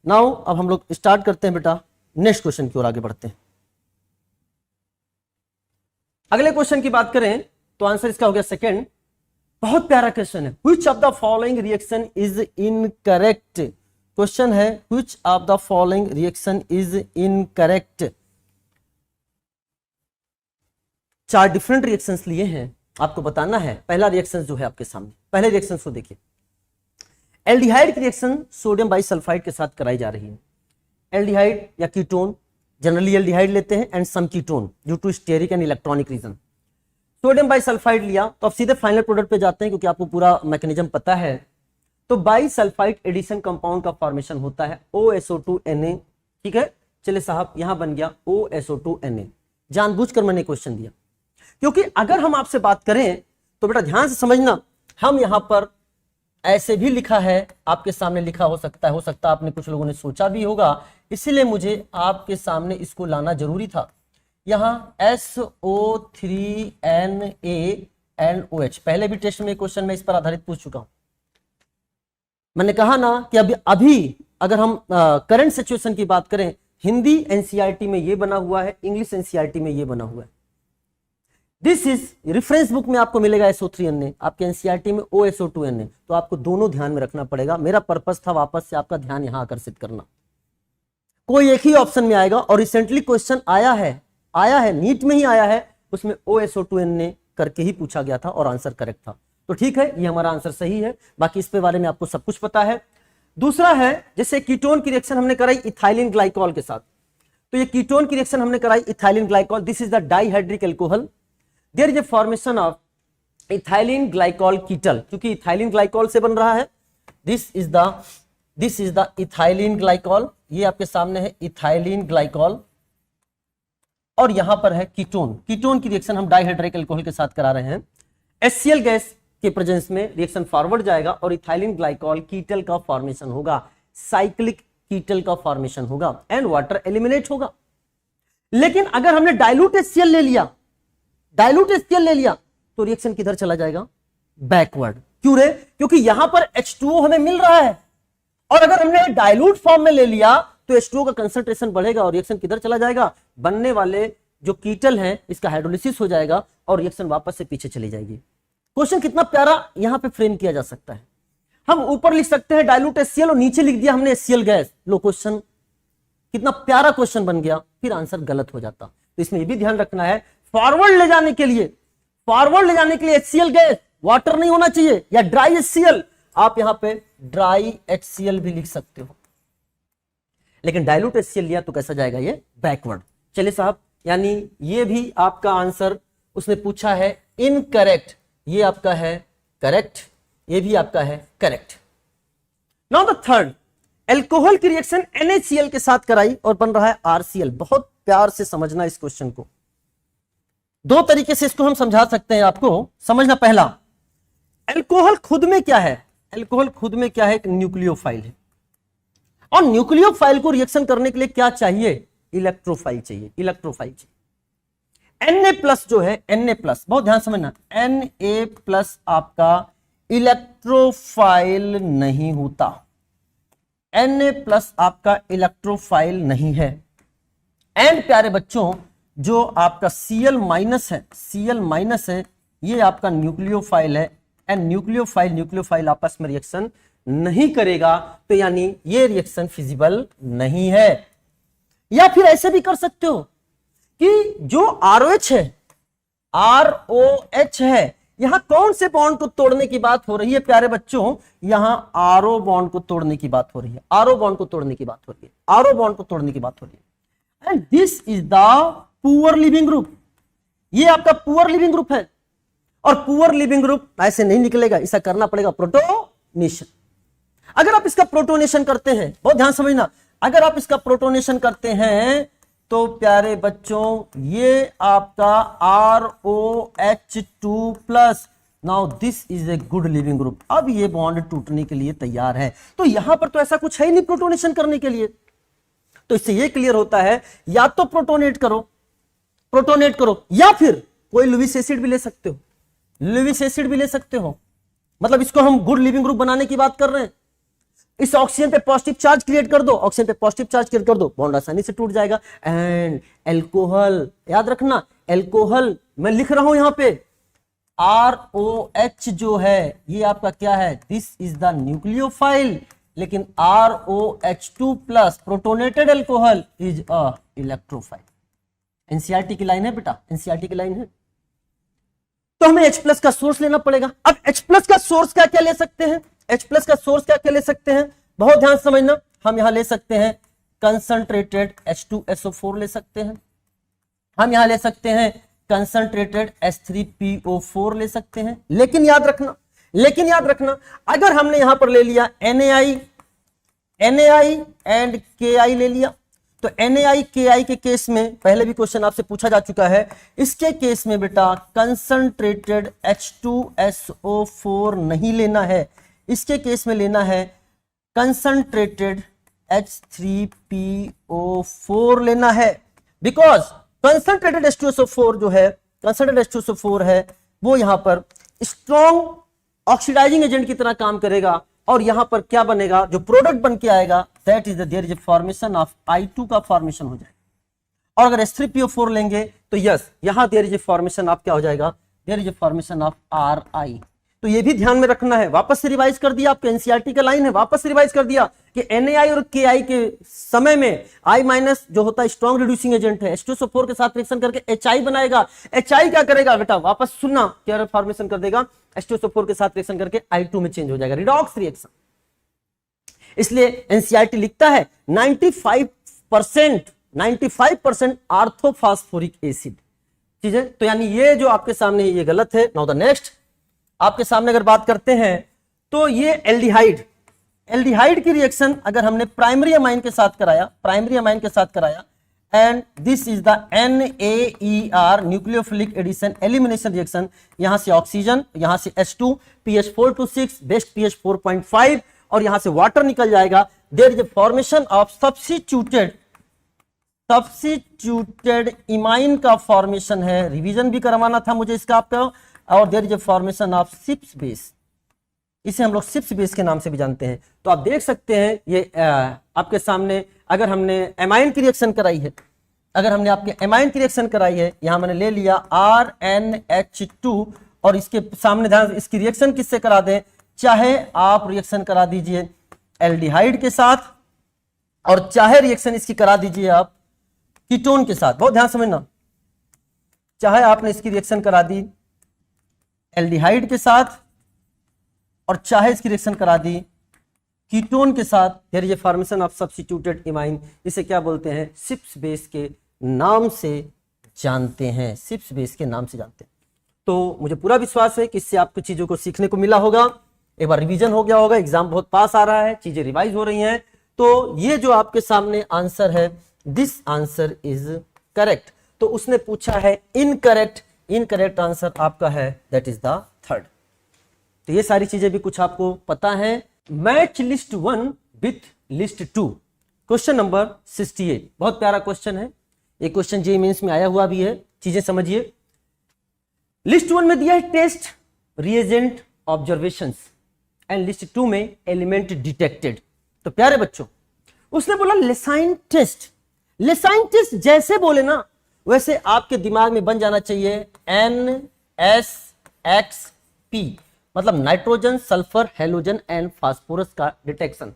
Now अब हम लोग स्टार्ट करते हैं बेटा नेक्स्ट क्वेश्चन की ओर आगे बढ़ते हैं। अगले क्वेश्चन की बात करें तो आंसर इसका हो गया सेकंड। बहुत प्यारा क्वेश्चन है, which of the following reaction is incorrect. Question है which of the following reaction is incorrect. 4 different reactions लिए हैं, आपको बताना है। पहला रिएक्शन जो है आपके सामने, पहले रिएक्शन को देखिए। एल्डिहाइड की रिएक्शन सोडियम बाइसल्फाइड के साथ कराई जा रही है। एल्डिहाइड या कीटोन, जनरली एल्डिहाइड लेते हैं and some ketone due to steric and electronic reason. Sodium bisulphide लिया तो अब सीधे फाइनल प्रोडक्ट पे जाते हैं क्योंकि आपको पूरा मैकेनिज्म पता है। तो बाइसल्फाइड एडिशन कंपाउंड का फॉर्मेशन होता है OSO2Na। ठीक है, चले साहब यहां बन गया OSO2Na। जानबूझकर मैंने क्वेश्चन दिया क्योंकि अगर हम आपसे बात करें तो बेटा ध्यान से समझना, हम यहां पर ऐसे भी लिखा है, आपके सामने लिखा हो सकता है आपने कुछ लोगों ने सोचा भी होगा, इसीलिए मुझे आपके सामने इसको लाना जरूरी था। यहां SO3Na पहले भी टेस्ट में क्वेश्चन में इस पर आधारित पूछ चुका हूं। मैंने कहा ना कि अभी अगर हम करंट सिचुएशन की बात करें, हिंदी एनसीईआरटी में ये बना हुआ है, इंग्लिश एनसीईआरटी में ये बना हुआ है। दिस इज रेफरेंस बुक में आपको मिलेगा SO3Na, आपके एनसीईआरटी में OSO2Na। तो आपको दोनों ध्यान में रखना पड़ेगा। मेरा पर्पस था वापस से आपका ध्यान यहां आकर्षित करना। कोई एक ही ऑप्शन में आएगा और रिसेंटली क्वेश्चन आया है नीट में ही आया है, उसमें OSO2Na करके ही पूछा गया था और आंसर करेक्ट था। तो ठीक है, ये हमारा आंसर सही है। बाकी इस पे बारे में आपको सब कुछ पता है। दूसरा है, जैसे कीटोन की रिएक्शन हमने कराई इथाइलिन ग्लाइकॉल के साथ, तो ये कीटोन की रिएक्शन हमने कराई ethylene glycol. This is the dihydric alcohol, there is a formation of ethylene glycol ketal, क्योंकि इथाइलिन ग्लाइकॉल से बन रहा है। This is the ethylene glycol, ये आपके सामने है इथाइलिन ग्लाइकॉल, और यहां पर है कीटोन। कीटोन की रिएक्शन हम डाइहाइड्रिक एल्कोहल के साथ करा रहे हैं। HCl गैस के प्रेजेंस में रिएक्शन फॉरवर्ड जाएगा और इथाइलिन ग्लाइकॉल कीटल का फॉर्मेशन होगा, साइक्लिक कीटल का फॉर्मेशन होगा एंड वाटर एलिमिनेट होगा। लेकिन अगर हमने डाइल्यूट HCl ले लिया तो रिएक्शन किधर चला जाएगा? बैकवर्ड। क्यों रे? क्योंकि यहां पर H2O हमें मिल रहा है, और अगर हमने डाइल्यूट फॉर्म में ले लिया तो H2O का कंसंट्रेशन बढ़ेगा और रिएक्शन किधर चला जाएगा? बनने वाले जो कीटल है इसका हाइड्रोलिसिस हो जाएगा और रिएक्शन वापस से पीछे चली जाएगी। क्वेश्चन कितना प्यारा यहां पे फ्रेम किया जा सकता है। हम ऊपर लिख सकते हैं डाइल्यूट HCl और नीचे लिख दिया हमने HCl गैस। लो, क्वेश्चन कितना प्यारा क्वेश्चन बन गया, फिर आंसर गलत हो जाता। तो इसमें यह भी ध्यान रखना है, फॉरवर्ड ले जाने के लिए HCl गैस वाटर नहीं होना चाहिए, या ड्राई HCl, आप यहां पे ड्राई HCl भी लिख सकते हो। लेकिन डाइल्यूट HCl लिया तो कैसा जाएगा? ये बैकवर्ड। चलिए साहब, यानी ये भी आपका आंसर उसने पूछा है इनकरेक्ट, ये आपका है करेक्ट, ये भी आपका है correct. Now the third, alcohol की रिएक्शन NaCl के साथ कराई और बन रहा है RCl। बहुत प्यार से समझना इस क्वेश्चन को, 2 तरीके से इसको हम समझा सकते हैं, आपको समझना। पहला, एल्कोहल खुद में क्या है? एल्कोहल खुद में क्या है? एक न्यूक्लियोफाइल है, और न्यूक्लियोफाइल को रिएक्शन करने के लिए क्या चाहिए? इलेक्ट्रोफाइल चाहिए। Na+ जो है, Na+, बहुत ध्यान समझना, Na+ आपका इलेक्ट्रोफाइल नहीं होता। Na+ आपका इलेक्ट्रोफाइल नहीं है। एंड प्यारे बच्चों, जो आपका Cl- है, ये आपका न्यूक्लियोफाइल है, एंड न्यूक्लियोफाइल आपस में रिएक्शन नहीं करेगा, तो यानी ये रिएक्शन फिजिबल नहीं है। या फिर ऐसे भी कर सकते हो कि जो ROH है, यहां कौन से बॉन्ड को तोड़ने की बात हो रही है प्यारे बच्चों? यहां RO बॉन्ड को तोड़ने की बात हो रही है, RO बॉन्ड को तोड़ने की बात हो रही है। And this is the poor leaving group, ये आपका पुअर लिविंग ग्रुप है, और पुअर लिविंग ग्रुप ऐसे नहीं निकलेगा, इसे करना पड़ेगा प्रोटोनेशन। अगर आप इसका प्रोटोनेशन करते हैं, बहुत ध्यान समझना, अगर आप इसका प्रोटोनेशन करते हैं तो प्यारे बच्चों ये आपका ROH2+, now this is a good leaving group. अब ये बॉन्ड टूटने के लिए तैयार है, तो यहां पर तो ऐसा कुछ है ही नहीं प्रोटोनेशन करने के लिए। तो इससे ये क्लियर होता है, या तो प्रोटोनेट करो, या फिर कोई लुईस एसिड भी ले सकते हो, मतलब इसको हम गुड लिविंग ग्रुप बनाने की बात कर रहे हैं। इस ऑक्सीजन पे पॉजिटिव चार्ज क्रिएट कर दो, ऑक्सीजन पे पॉजिटिव चार्ज क्रिएट कर दो, बॉन्ड आसानी से टूट जाएगा। एंड एल्कोहल, याद रखना एल्कोहल मैं लिख रहा हूं यहां पे ROH जो है ये आपका क्या है, दिस इज द न्यूक्लियोफाइल, लेकिन ROH2 plus protonated alcohol is a electrophile. NCERT की लाइन है बेटा, एनसीईआरटी की लाइन है। तो हमें H प्लस का सोर्स लेना पड़ेगा। अब H प्लस का सोर्स क्या क्या ले सकते हैं, H प्लस का सोर्स क्या क्या ले सकते हैं, बहुत ध्यान से समझना। हम यहां ले सकते हैं कंसंट्रेटेड H2SO4 ले सकते हैं, हम यहां ले सकते हैं कंसंट्रेटेड H3PO4 ले सकते हैं। लेकिन याद रखना अगर हमने यहां पर ले लिया NaI एंड KI ले लिया, तो NaI KI के केस में पहले भी क्वेश्चन आपसे पूछा जा चुका है, इसके केस में बेटा कंसंट्रेटेड H2SO4 नहीं लेना है, इसके केस में लेना है कंसंट्रेटेड H3PO4 लेना है। बिकॉज कंसंट्रेटेड H2SO4 जो है, कंसंट्रेटेड H2SO4 है वो यहां पर स्ट्रॉन्ग ऑक्सीडाइजिंग एजेंट की तरह काम करेगा, और यहां पर क्या बनेगा, जो प्रोडक्ट बन के आएगा that is there is formation of I2 का फॉर्मेशन हो जाएगा। और अगर H3PO4 लेंगे तो यस यहां देयर इज फॉर्मेशन ऑफ क्या हो जाएगा, there is formation of RI। तो ये भी ध्यान में रखना है। वापस से रिवाइज कर दिया, आपके एनसीईआरटी का लाइन है, वापस से रिवाइज कर दिया कि NaI और KI के समय में I माइनस जो होता है स्ट्रॉन्ग रिड्यूसिंग एजेंट है, H2SO4 के साथ रिएक्शन करके HI बनाएगा। HI क्या करेगा बेटा, वापस सुनना, क्या फॉर्मेशन कर देगा, H2SO4 के साथ रिएक्शन करके I2 में चेंज हो जाएगा, रिडॉक्स रिएक्शन। इसलिए एनसीईआरटी लिखता है 95% आर्थोफॉस्फोरिक एसिड, ठीक है। तो यानी ये जो आपके सामने ये गलत है। नाउ द नेक्स्ट आपके सामने अगर बात करते हैं तो ये एल्डिहाइड की रिएक्शन अगर हमने प्राइमरी अमाइन के साथ कराया, and this is the NaER nucleophilic addition elimination reaction, यहां से ऑक्सीजन, यहां से H2 pH4 to 6 best pH 4.5 और यहां से वाटर निकल जाएगा। There is a formation of substituted imine का फॉर्मेशन है, रिवीजन भी करवाना था मुझे इसका आपका। और there is a formation of Schiff's base, इसे हम लोग सिप्स बेस के नाम से भी जानते हैं। तो आप देख सकते हैं ये आपके सामने अगर हमने एमाइन की रिएक्शन कराई है, यहां मैंने ले लिया RNH2 और इसके सामने ध्यान, इसकी रिएक्शन किससे करा दें, चाहे आप रिएक्शन करा दीजिए एल्डिहाइड के साथ और चाहे रिएक्शन इसकी करा दीजिए आप कीटोन के साथ। बहुत ध्यान समझना, चाहे आपने इसकी रिएक्शन करा दी एल्डिहाइड के साथ और चाहे इसकी रिएक्शन करा दी कीटोन के साथ, there is a formation of substituted imine. इसे क्या बोलते हैं, सिप्स बेस के नाम से जानते हैं, तो मुझे पूरा विश्वास है कि इससे आपको चीजों को सीखने को मिला होगा। एक बार रिवीजन हो गया होगा, एग्जाम बहुत पास आ रहा है, चीजें रिवाइज हो रही हैं। तो ये जो आपके सामने आंसर है, दिस आंसर इज करेक्ट। तो उसने पूछा है इनकरेक्ट आंसर आपका है दैट इज द थर्ड। तो ये सारी चीजें भी कुछ आपको पता है। Match list 1 with list 2, question number 68, बहुत प्यारा क्वेश्चन है। ये क्वेश्चन जेईई मेंस में आया हुआ भी है, चीजें समझिए। लिस्ट 1 में दिया है test reagent observations and list 2 में एलिमेंट डिटेक्टेड। तो प्यारे बच्चों उसने बोला लेसाइन टेस्ट जैसे बोले ना वैसे आपके दिमाग में बन जाना चाहिए NSXP, मतलब nitrogen, sulphur, halogen and phosphorus का डिटेक्शन।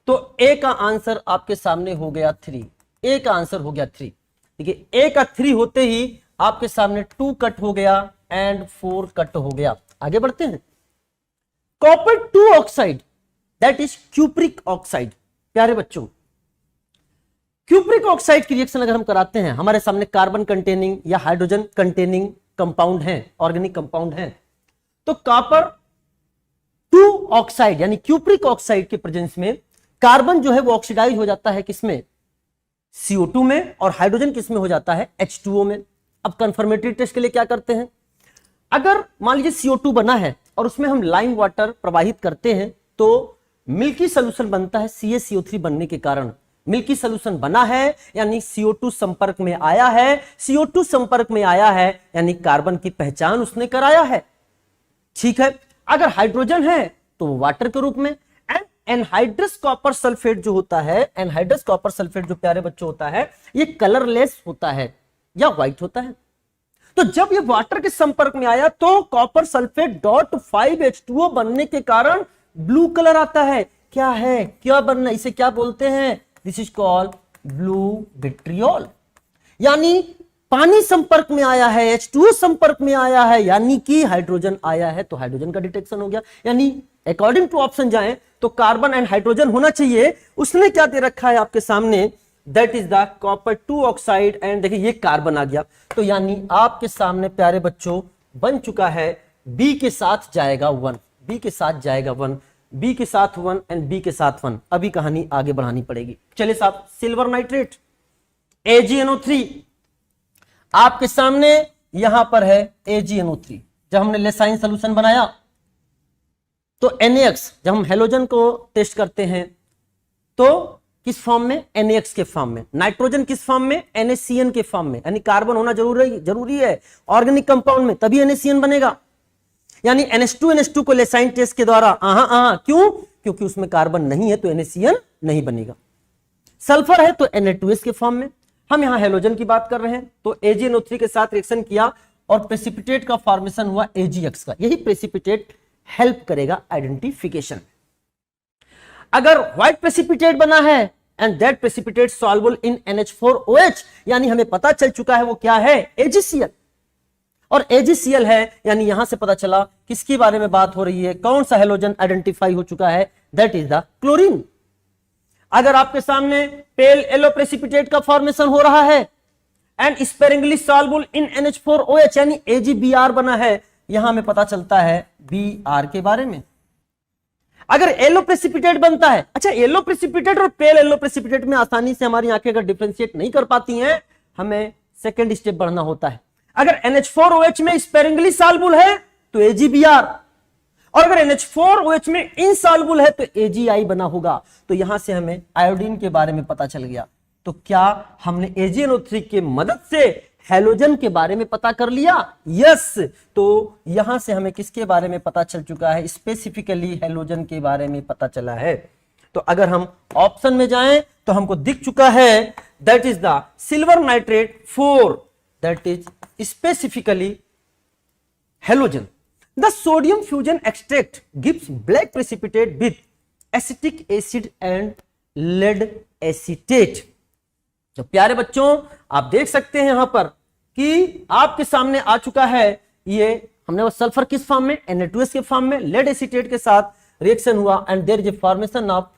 तो ए का आंसर आपके सामने हो गया 3, ए का आंसर हो गया 3। देखिए ए का 3 होते ही आपके सामने 2 कट हो गया एंड 4 कट हो गया। आगे बढ़ते हैं। Copper 2 oxide that is cupric oxide. प्यारे बच्चों क्यूप्रिक ऑक्साइड की रिएक्शन अगर हम कराते हैं, हमारे सामने कार्बन कंटेनिंग या हाइड्रोजन कंटेनिंग कंपाउंड है, ऑर्गेनिक कंपाउंड है। तो कॉपर 2 ऑक्साइड यानी क्यूप्रिक ऑक्साइड के प्रेजेंस में कार्बन जो है वो ऑक्सीडाइज हो जाता है किसमें, CO2 में, और हाइड्रोजन किसमें हो जाता है, H2O में। अब कंफर्मेटरी टेस्ट के लिए क्या करते हैं, अगर मान लीजिए CO2 बना है और उसमें हम लाइम वाटर प्रवाहित करते हैं तो मिल्की सोल्यूशन बनता है। CaCO3 बनने के कारण मिल्की सोल्यूशन बना है यानी CO2 संपर्क में आया है, CO2 संपर्क में आया है यानी कार्बन की पहचान उसने कराया है। ठीक है, अगर हाइड्रोजन है तो वाटर के रूप में, एंड एनहाइड्रस कॉपर सल्फेट जो होता है, एनहाइड्रस कॉपर सल्फेट जो प्यारे बच्चों होता है, ये कलरलेस होता है या व्हाइट होता है। तो जब ये वाटर के संपर्क में आया तो कॉपर सल्फेट .5H2O बनने के कारण ब्लू कलर आता है। क्या है, क्या बनना, इसे क्या बोलते हैं? This is called blue vitriol. यानी पानी संपर्क में आया है, H2O संपर्क में आया है, यानी कि हाइड्रोजन आया है, तो हाइड्रोजन का डिटेक्शन हो गया। यानी अकॉर्डिंग टू ऑप्शन जाएं तो कार्बन एंड हाइड्रोजन होना चाहिए। उसने क्या दे रखा है आपके सामने? That is the copper 2 oxide and देखिए ये कार्बन आ गया। तो यानी आपके सामने प्यारे बच्चों बन चुका है बी के साथ जाएगा 1, बी के साथ जाएगा 1, बी के साथ 1 एंड बी के साथ 1। अभी कहानी आगे बढ़ानी पड़ेगी। चलिए साहब, सिल्वर नाइट्रेट AgNO3 आपके सामने यहां पर है AgNO3। जब हमने लेसाइन सोल्यूशन बनाया तो NaX, जब हम हेलोजन को टेस्ट करते हैं तो किस फॉर्म में? NaX के फॉर्म में। नाइट्रोजन किस फॉर्म में? NaCN के फॉर्म में। यानी कार्बन होना जरूरी है ऑर्गेनिक कंपाउंड में, तभी NaCN बनेगा। यानी NH2 को लेसाइन टेस्ट के द्वारा क्यों? क्योंकि उसमें कार्बन नहीं है तो NaCN नहीं बनेगा। सल्फर है तो Na2S के फॉर्म में। हम यहां हेलोजन की बात कर रहे हैं तो AgNO3 के साथ रिएक्शन किया और प्रेसिपिटेट का फॉर्मेशन हुआ AgX का। यही प्रेसिपिटेट हेल्प करेगा आइडेंटिफिकेशन। अगर व्हाइट प्रेसिपिटेट बना है and that precipitate soluble in NH4OH, यानी हमें पता चल चुका है वो क्या है? AgCl। और AgCl है यानी यहां से पता चला किसके बारे में बात हो रही है, कौन सा हेलोजन आइडेंटिफाई हो चुका है? That is the chlorine. अगर आपके सामने पेल येलो प्रेसिपिटेट का फॉर्मेशन हो रहा है and sparingly soluble in NH4OH यानी AgBr बना है, यहां हमें पता चलता है Br के बारे में। अगर येलो प्रेसिपिटेट बनता है, अच्छा येलो प्रेसिपिटेट और पेल येलो प्रेसिपिटेट में आसानी से हमारी आंखें अगर डिफरेंशिएट नहीं कर पाती हैं, हमें सेकंड स्टेप बढ़ना होता है। अगर NH4OH में स्पेरिंगली सॉल्युबल है तो AgBr, और अगर NH4OH में इनसॉल्युबल है तो AgI बना होगा। तो यहां से हमें आयोडीन के बारे में पता चल गया। तो क्या हमने AgNO3 के मदद से हेलोजन के बारे में पता कर लिया? यस। तो यहां से हमें किसके बारे में पता चल चुका है? स्पेसिफिकली हेलोजन के बारे में पता चला है। तो अगर हम ऑप्शन में जाएं तो हमको दिख चुका है that is the silver nitrate 4, that is specifically halogen. The sodium fusion extract gives black precipitate with acetic acid and lead acetate। तो प्यारे बच्चों आप देख सकते हैं यहां पर कि आपके सामने आ चुका है ये, हमने वो सल्फर किस फॉर्म में? Na2S के फॉर्म में। लेड एसीटेट के साथ रिएक्शन हुआ and there is a formation of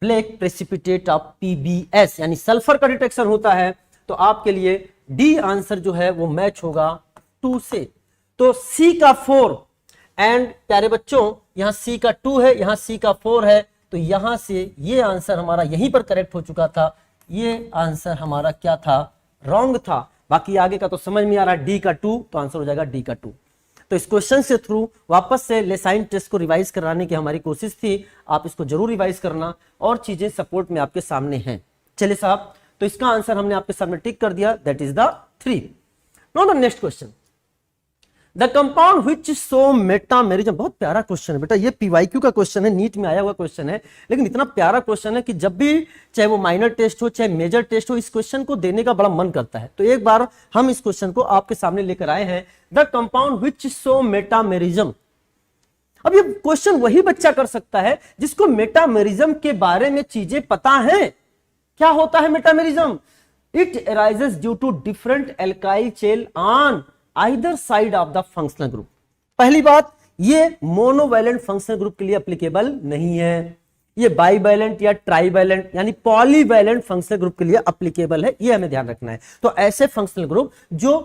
black precipitate of PbS, यानी सल्फर का डिटेक्शन होता है। तो आपके लिए डी आंसर जो है वो मैच होगा 2 से। तो C का 4 एंड प्यारे बच्चों यहां C का 2 है, यहां C का 4 है, तो यहां से ये आंसर हमारा यहीं पर करेक्ट हो चुका था। ये आंसर हमारा क्या था? रॉन्ग था। बाकी आगे का तो समझ में आ रहा है, D का 2, तो आंसर हो जाएगा D का 2। तो इस क्वेश्चन से थ्रू वापस से लेसाइन टेस्ट को रिवाइज कराने की हमारी कोशिश थी। आप इसको जरूर रिवाइज करना और चीजें सपोर्ट में आपके सामने हैं। चलिए साहब, तो इसका आंसर हमने आपके सामने टिक कर दिया, that is the 3। Now the next question, the compound which show metamerism. बहुत प्यारा क्वेश्चन है बेटा, ये PYQ का क्वेश्चन है, नीट में आया हुआ क्वेश्चन है, लेकिन इतना प्यारा क्वेश्चन है कि जब भी चाहे वो माइनर टेस्ट हो चाहे मेजर टेस्ट हो, इस क्वेश्चन को देने का बड़ा मन करता है। तो एक बार हम इस क्वेश्चन को आपके सामने लेकर आए हैं, the compound which show metamerism. अब ये क्वेश्चन वही बच्चा कर सकता है जिसको मेटामेरिज्म के बारे में चीजें पता है। क्या होता है metamerism? It arises due to different alkyl chain on either side of the functional group. पहली बात, ये मोनोवैलेंट फंक्शनल ग्रुप के लिए एप्लीकेबल नहीं है, ये बाईवैलेंट या ट्राईवैलेंट यानी पॉलीवैलेंट फंक्शनल ग्रुप के लिए एप्लीकेबल है, ये हमें ध्यान रखना है। तो ऐसे फंक्शनल ग्रुप जो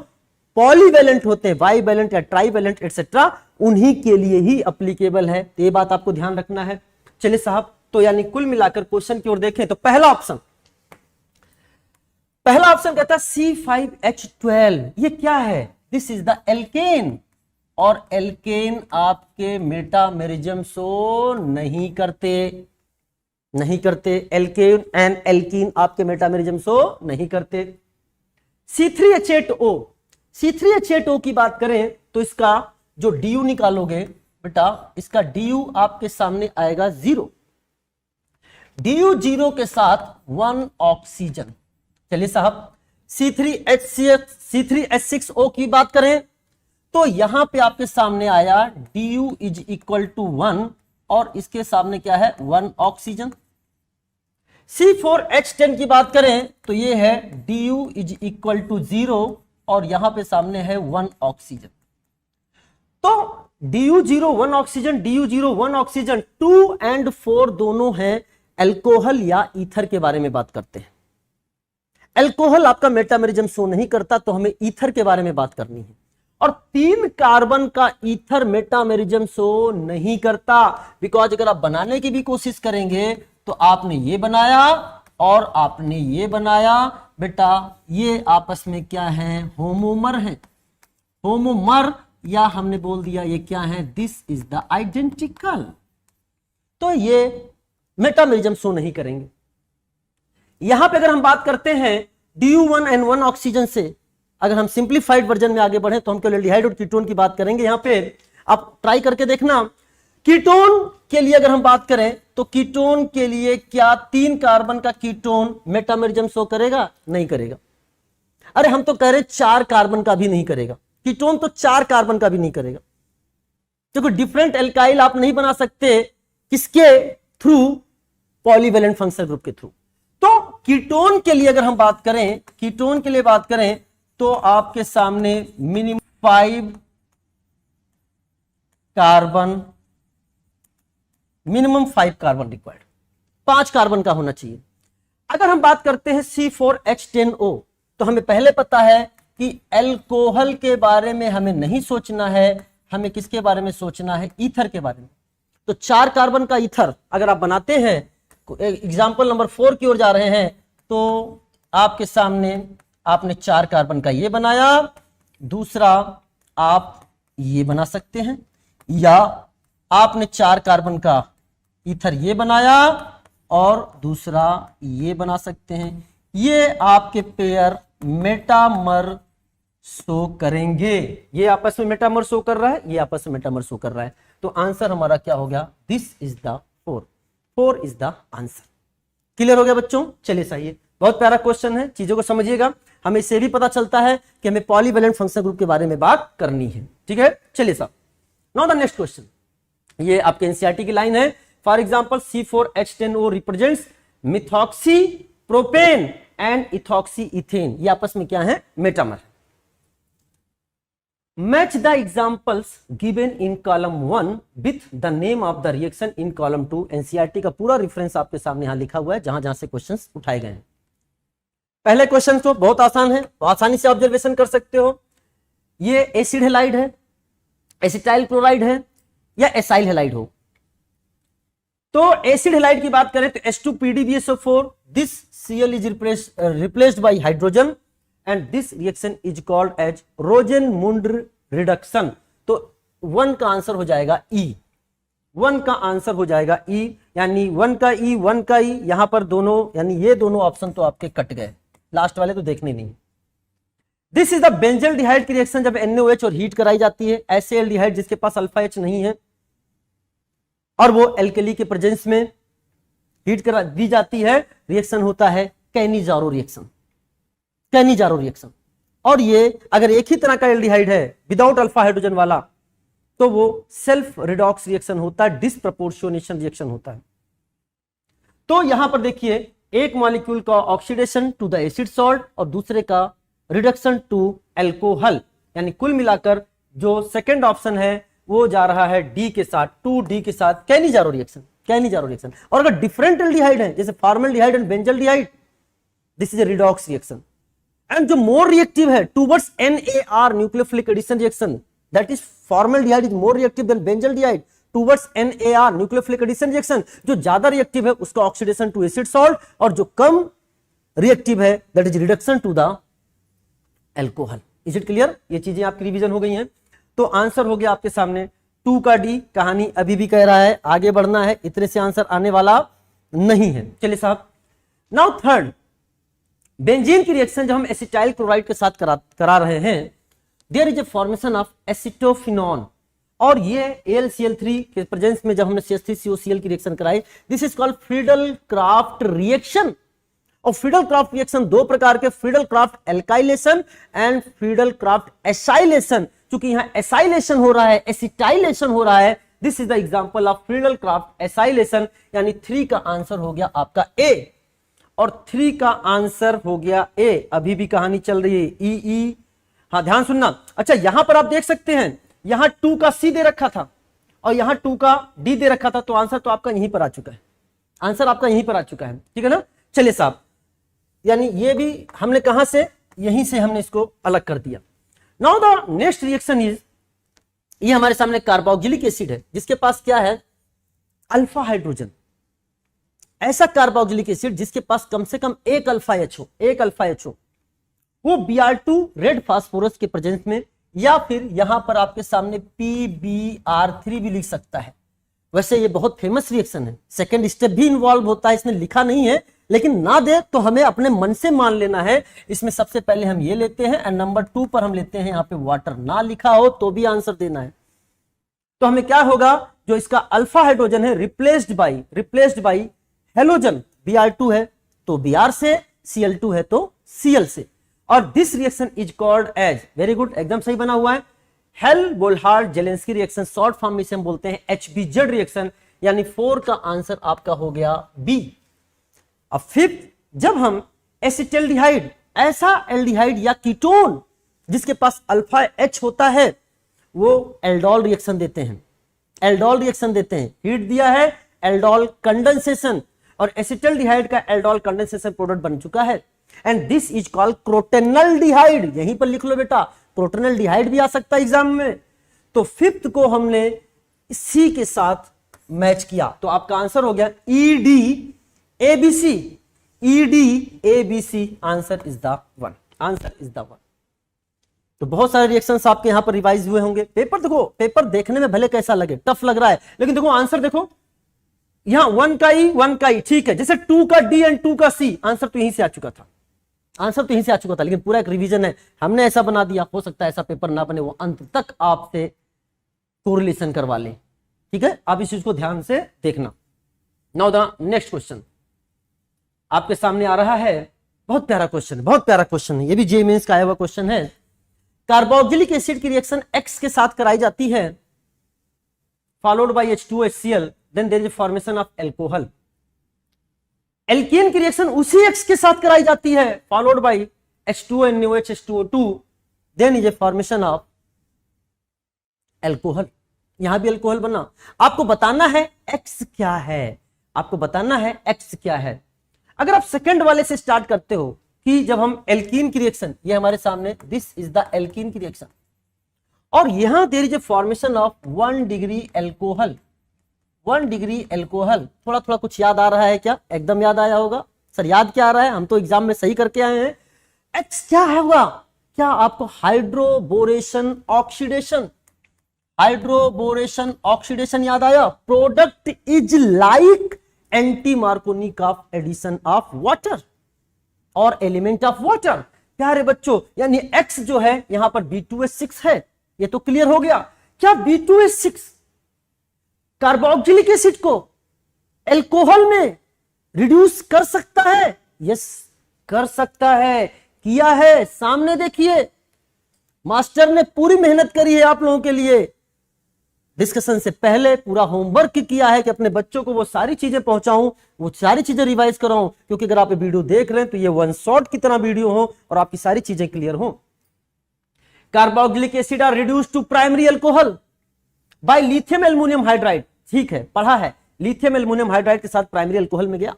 पॉलीवैलेंट होते हैं, बाईवैलेंट या ट्राईवैलेंट एक्सेट्रा, उन्हीं के लिए ही एप्लीकेबल है। तो ये बात आपको ध्यान रखना है। चलिए साहब, तो यानी कुल मिलाकर क्वेश्चन की ओर देखें तो पहला ऑप्शन कहता है C5H12। ये क्या है? दिस इज द एल्केन, और एल्केन आपके मेटामेरिज्म शो नहीं करते। एल्केन एंड एल्कीन आपके मेटामेरिज्म शो नहीं करते। C3H8O की बात करें तो इसका जो DU निकालोगे बेटा, इसका DU आपके सामने आएगा 0। DU0 के साथ 1 ऑक्सीजन। चलिए साहब, C3H6O की बात करें तो यहां पे आपके सामने आया Du इज इक्वल टू 1 और इसके सामने क्या है 1 ऑक्सीजन। C4H10 की बात करें तो ये है Du इज इक्वल टू 0 और यहां पे सामने है 1 ऑक्सीजन। तो Du0 1 ऑक्सीजन, Du0 1 ऑक्सीजन, 2 और 4 दोनों हैं अल्कोहल या ईथर के बारे में बात करते हैं। अल्कोहल आपका मेटामेरिज्म शो नहीं करता तो हमें ईथर के बारे में बात करनी है। और 3 कार्बन का ईथर मेटामेरिज्म शो नहीं करता, बिकॉज अगर आप बनाने की भी कोशिश करेंगे तो आपने ये बनाया और आपने ये बनाया, बेटा ये आपस में क्या है, होमोमर है। होमोमर या हमने बोल दिया ये क्या है, दिस इज द आइडेंटिकल। तो ये मेटामेरिज्म शो नहीं करेंगे। यहां पे अगर हम बात करते हैं Du1 and 1 ऑक्सीजन से, अगर हम सिंप्लीफाइड वर्जन में आगे बढ़े तो हम केवल एल्डिहाइड और कीटोन की बात करेंगे। यहां पे आप ट्राई करके देखना, कीटोन के लिए अगर हम बात करें तो कीटोन के लिए क्या 3 कार्बन का कीटोन मेटामेरिज्म शो करेगा? नहीं करेगा। अरे हम तो कह रहे 4 कार्बन का भी नहीं करेगा। कीटोन तो 4 कार्बन का भी नहीं करेगा। देखो डिफरेंट एल्काइल आप नहीं बना सकते, किसके थ्रू? पॉलीवेलेंट फंक्शनल ग्रुप के थ्रू। तो कीटोन के लिए अगर हम बात करें, कीटोन के लिए बात करें तो आपके सामने minimum 5 carbon, minimum 5 carbon required, 5 carbon का होना चाहिए। अगर हम बात करते हैं C4H10O तो हमें पहले पता है कि अल्कोहल के बारे में हमें नहीं सोचना है, हमें किसके बारे में सोचना है? ईथर के बारे में। तो 4 कार्बन का ईथर अगर आप बनाते हैं, एग्जाम्पल नंबर 4 की ओर जा रहे हैं, तो आपके सामने आपने 4 कार्बन का ये बनाया, दूसरा आप ये बना सकते हैं, या आपने 4 कार्बन का ईथर ये बनाया और दूसरा ये बना सकते हैं। ये आपके पेयर मेटामर शो करेंगे। ये आपस में मेटामर शो कर रहा है, ये आपस में मेटामर शो कर रहा है। तो आंसर हमारा क्या हो गया? This is the 4 is the answer. Clear हो गया बच्चों? चलिए सही है, बहुत प्यारा क्वेश्चन है, चीजों को समझिएगा। हमें इससे भी पता चलता है कि हमें पॉलीवेलेंट फंक्शनल ग्रुप के बारे में बात करनी है। ठीक है, चलिए साहब, नाउ द नेक्स्ट क्वेश्चन। ये आपके एनसीईआरटी की लाइन है। For example C4H10O represents methoxy propane and ethoxy ethane. ये आपस में क्या है? Metamer. Match the examples given in column 1 with the name of the reaction in column 2। NCERT का पूरा रेफरेंस आपके सामने यहां लिखा हुआ है, जहां जहां से क्वेश्चंस उठाए गए हैं। पहले क्वेश्चन तो बहुत आसान है, तो आसानी से ऑब्जर्वेशन कर सकते हो। ये एसिड हेलाइड है, एसिटाइल क्लोराइड है या एसाइल हेलाइड हो। तो एसिड हेलाइड की बात करें तो H2PdBSO4, this Cl is replaced by hydrogen and this reaction is called as Rosenmund reduction. तो 1 का आंसर हो जाएगा E। 1 का आंसर हो जाएगा E, यानी 1 का E, 1 का E। यहां पर दोनों, यानी ये दोनों ऑप्शन तो आपके कट गए, लास्ट वाले तो देखने नहीं। दिस इज द बेंजल्डिहाइड की रिएक्शन जब NaOH और हीट कराई जाती है। ऐसे एल्डिहाइड जिसके पास अल्फा H नहीं है और वो एल्कली के प्रेजेंस में हीट करा दी जाती है, रिएक्शन होता है कैनिजारो रिएक्शन। Cannizzaro reaction. और ये अगर एक ही तरह का एल्डिहाइड है विदाउट अल्फा हाइड्रोजन वाला तो वो सेल्फ रिडॉक्स रिएक्शन होता है, डिसप्रपोर्शनेशन रिएक्शन होता है। तो यहां पर देखिए, एक मॉलिक्यूल का oxidation to the acid salt और दूसरे का रिडक्शन टू अल्कोहल, यानी कुल मिलाकर जो सेकंड ऑप्शन है वो जा रहा है डी के साथ, 2D के साथ, कैनिजारो रिएक्शन। Cannizzaro reaction. और अगर डिफरेंट एल्डिहाइड है जैसे formaldehyde and benzaldehyde, this is a redox reaction. And जो मोर रिएक्टिव है towards NAR nucleophilic addition reaction, that is formaldehyde is more reactive than benzaldehyde towards NAR nucleophilic addition reaction. जो ज्यादा reactive है उसका oxidation to acid salt और जो कम reactive है that is reduction to the alcohol. Is it clear? ये चीजें आपकी रिवीजन हो गई हैं। तो आंसर हो गया आपके सामने 2 का D। कहानी अभी भी कह रहा है आगे बढ़ना है, इतने से आंसर आने वाला नहीं है। चलिए साहब, नाउ थर्ड, बेंजीन की रिएक्शन जब हम एसिटाइल क्लोराइड के साथ करा रहे हैं, there is a formation of acetophenone. और ये AlCl3 के प्रेजेंस में जब हमने CH3COCl की रिएक्शन कराई, this is called Friedel craft reaction. और फ्रीडल क्राफ्ट रिएक्शन दो प्रकार के, Friedel craft alkylation and Friedel Crafts acylation. क्योंकि यहां एसाइलेशन हो रहा है, एसिटाइलेशन हो रहा है, this is the example of Friedel Crafts acylation. यानी 3 का आंसर हो गया आपका ए, और 3 का आंसर हो गया ए। अभी भी कहानी चल रही है, ई। हाँ ध्यान सुनना। अच्छा यहां पर आप देख सकते हैं, यहां 2 का सी दे रखा था और यहां 2 का डी दे रखा था, तो आंसर तो आपका यहीं पर आ चुका है, आंसर आपका यहीं पर आ चुका है, ठीक है ना। चलिए साहब, यानी ये भी हमने कहां से, यहीं से हमने इसको अलग कर दिया। Now the next reaction is, ये हमारे सामने कार्बोक्सिलिक एसिड है जिसके पास क्या है, अल्फा हाइड्रोजन। ऐसा कार्बोक्सिलिक एसिड जिसके पास कम से कम एक अल्फा एच हो, एक अल्फा एच हो, वो Br2 रेड फास्फोरस के प्रेजेंस में, या फिर यहां पर आपके सामने PbR3 भी लिख सकता है। वैसे ये बहुत फेमस रिएक्शन है, सेकंड स्टेप भी इन्वॉल्व होता है, इसमें लिखा नहीं है, लेकिन ना दे तो हमें अपने मन से मान लेना है। इसमें सबसे पहले हम ये लेते हैं एंड नंबर 2 पर हम लेते हैं यहां पे वाटर, ना लिखा हो तो भी आंसर देना है। तो हमें क्या होगा, जो इसका अल्फा हाइड्रोजन है रिप्लेस्ड बाई हेलोजन, Br2 है तो Br से, Cl2 है तो Cl से, और this reaction is called as, very good एकदम सही बना हुआ है, Hell Volhard Zelinsky reaction. Short form में इसे हम बोलते हैं HBZ रिएक्शन। यानी 4 का आंसर आपका हो गया बी। अब फिफ्थ, जब हम एसिटल्डिहाइड, ऐसा एल्डिहाइड या कीटोन जिसके पास अल्फा एच होता है, वो एल्डोल रिएक्शन देते हैं, एल्डोल रिएक्शन देते हैं। हीट दिया है, एल्डोल कंडेंसेशन, और एसिटल्डिहाइड का एल्डोल कंडेंसेशन प्रोडक्ट बन चुका है, एंड दिस इज कॉल्ड क्रोटेनल्डिहाइड। यहीं पर लिख लो बेटा, क्रोटेनल्डिहाइड भी आ सकता है एग्जाम में। तो फिफ्थ को हमने सी के साथ मैच किया, तो आपका आंसर हो गया EDABC, EDABC, answer is the one, answer is the one. तो बहुत सारे रिएक्शंस आपके यहां पर रिवाइज हुए होंगे। पेपर देखो, पेपर देखने में भले कैसा लगे, टफ लग रहा है, लेकिन देखो आंसर देखो, यहां 1 का ई, ठीक है, जैसे 2 का डी एंड 2 का सी, आंसर तो यहीं से आ चुका था, आंसर तो यहीं से आ चुका था, लेकिन पूरा एक रिवीजन है, हमने ऐसा बना दिया। हो सकता है ऐसा पेपर ना बने, वो अंत तक आपसे कोरिलेशन करवा ले, ठीक है। आप इस चीज को ध्यान से देखना। नाउ द नेक्स्ट क्वेश्चन आपके सामने आ रहा है, बहुत प्यारा क्वेश्चन है, बहुत प्यारा क्वेश्चन है, ये भी जेईई मेंस का आया हुआ क्वेश्चन है। कार्बोक्सिलिक एसिड की रिएक्शन X के साथ कराई जाती है, followed by H2HCl, then there is formation of alcohol. Alkene की रिएक्शन उसी X के साथ कराई जाती है, followed by H2NOH H2O2, then is a formation of alcohol. यहां भी एल्कोहल बना। आपको बताना है X क्या है, आपको बताना है X क्या है। अगर आप सेकंड वाले से स्टार्ट करते हो कि जब हम एल्कीन की रिएक्शन, ये हमारे सामने, दिस इज द एल्कीन की रिएक्शन, और यहां there is a formation of 1 degree alcohol, 1 degree alcohol. थोड़ा थोड़ा कुछ याद आ रहा है क्या? एकदम याद आया होगा सर, याद क्या आ रहा है? हम तो एग्जाम में सही करके आए हैं। एक्स क्या होगा? क्या आपको हाइड्रोबोरेशन ऑक्सीडेशन, हाइड्रोबोरेशन ऑक्सीडेशन याद आया? Product is like anti Markovnikov of addition of water और एलिमेंट ऑफ वाटर। प्यारे बच्चों, यानी X जो है यहां पर B2H6 है, ये तो क्लियर हो गया। क्या B2H6 कार्बोक्सिलिक एसिड को एल्कोहल में रिड्यूस कर सकता है? यस, कर सकता है, किया है, सामने देखिए, मास्टर ने पूरी मेहनत करी है आप लोगों के लिए। डिस्कशन से पहले पूरा होमवर्क किया है कि अपने बच्चों को वो सारी चीजें पहुंचाऊं, वो सारी चीजें रिवाइज कराऊं, क्योंकि अगर आप ये वीडियो देख रहे हैं तो ये वन शॉट की तरह वीडियो हो और आपकी सारी चीजें क्लियर हो। Carboxylic acid are reduced to primary alcohol by lithium aluminium hydride. ठीक है, पढ़ा है, लिथियम एल्युमिनियम हाइड्राइड के साथ प्राइमरी अल्कोहल में गया।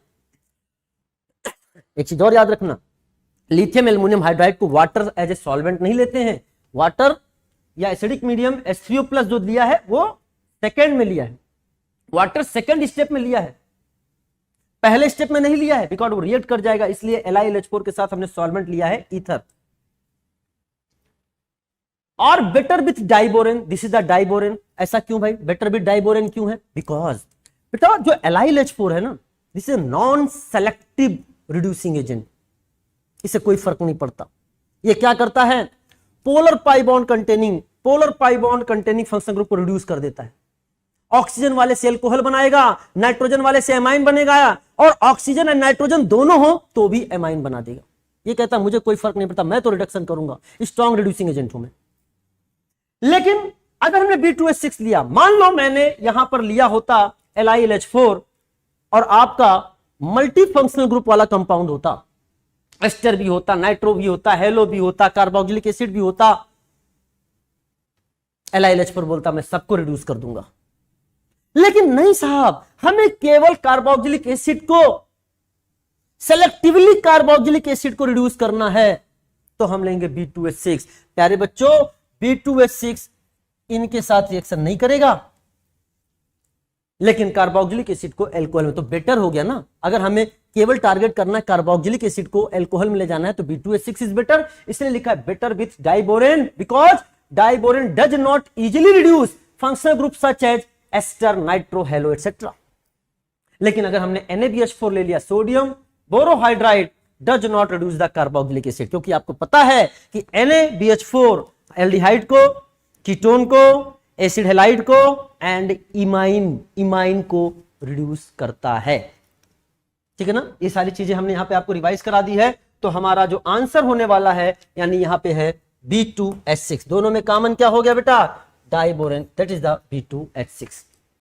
एक चीज और याद रखना, लिथियम एल्युमिनियम हाइड्राइड को वाटर एज ए सॉल्वेंट नहीं लेते हैं। वाटर या एसिडिक मीडियम H3O+ जो लिया है वो सेकेंड में लिया है, वाटर सेकेंड स्टेप में लिया है, पहले स्टेप में नहीं लिया है, बिकॉज वो रिएक्ट कर जाएगा, इसलिए LiLH4 के साथ हमने सॉल्वेंट लिया है ईथर। और better with diborane, this is the diborane. ऐसा क्यों भाई, बेटर विथ डाइबोरेन क्यों है? बिकॉज बेटा जो LiLH4 है ना, this is non selective reducing agent, इसे कोई फर्क नहीं पड़ता। ये क्या करता है? Polar pi bond containing polar pi bond containing functional group को रिड्यूस कर देता है। ऑक्सीजन वाले से अल्कोहल बनाएगा, नाइट्रोजन वाले से एमाइन बनेगा, और ऑक्सीजन और नाइट्रोजन दोनों हो तो भी एमाइन बना देगा। ये कहता मुझे कोई फर्क नहीं पड़ता, मैं तो रिडक्शन करूंगा, स्ट्रॉन्ग रिड्यूसिंग एजेंट हूं मैं। लेकिन अगर हमने B2H6 लिया, मान लो मैंने यहां पर लिया होता LiLH4 और आपका मल्टी फंक्शनल ग्रुप वाला कंपाउंड होता, एस्टर भी होता, नाइट्रो भी होता, हेलो भी होता, कार्बोक्सिलिक एसिड भी होता, LiLH4 बोलता मैं सबको रिड्यूस कर दूंगा। लेकिन नहीं साहब, हमें केवल कार्बोक्सिलिक एसिड को, सेलेक्टिवली कार्बोक्सिलिक एसिड को रिड्यूस करना है, तो हम लेंगे B2H6। प्यारे बच्चों, B2H6 इनके साथ रिएक्शन नहीं करेगा, लेकिन कार्बोक्सिलिक एसिड को एल्कोहल में, तो बेटर हो गया ना। अगर हमें केवल टारगेट करना है कार्बोक्सिलिक एसिड को एल्कोहल में ले जाना है, तो B2H6 इज बेटर। इसलिए लिखा है better with diborane, because diborane does not easily reduce functional group such as ester, nitro, halo etcetera. लेकिन अगर हमने NaBH4 ले लिया, sodium borohydride does not reduce the carboxylic acid, क्योंकि आपको पता है कि NaBH4 एल्डिहाइड को, कीटोन को, एसिड हैलाइड को एंड इमाइन को रिड्यूस करता है। ठीक है ना, ये सारी चीजें हमने यहां पे आपको रिवाइज करा दी है। तो हमारा जो आंसर होने वाला है, यानी यहां पे है B2H6। दोनों में कॉमन क्या हो गया बेटा? Diborane, that is the B2H6।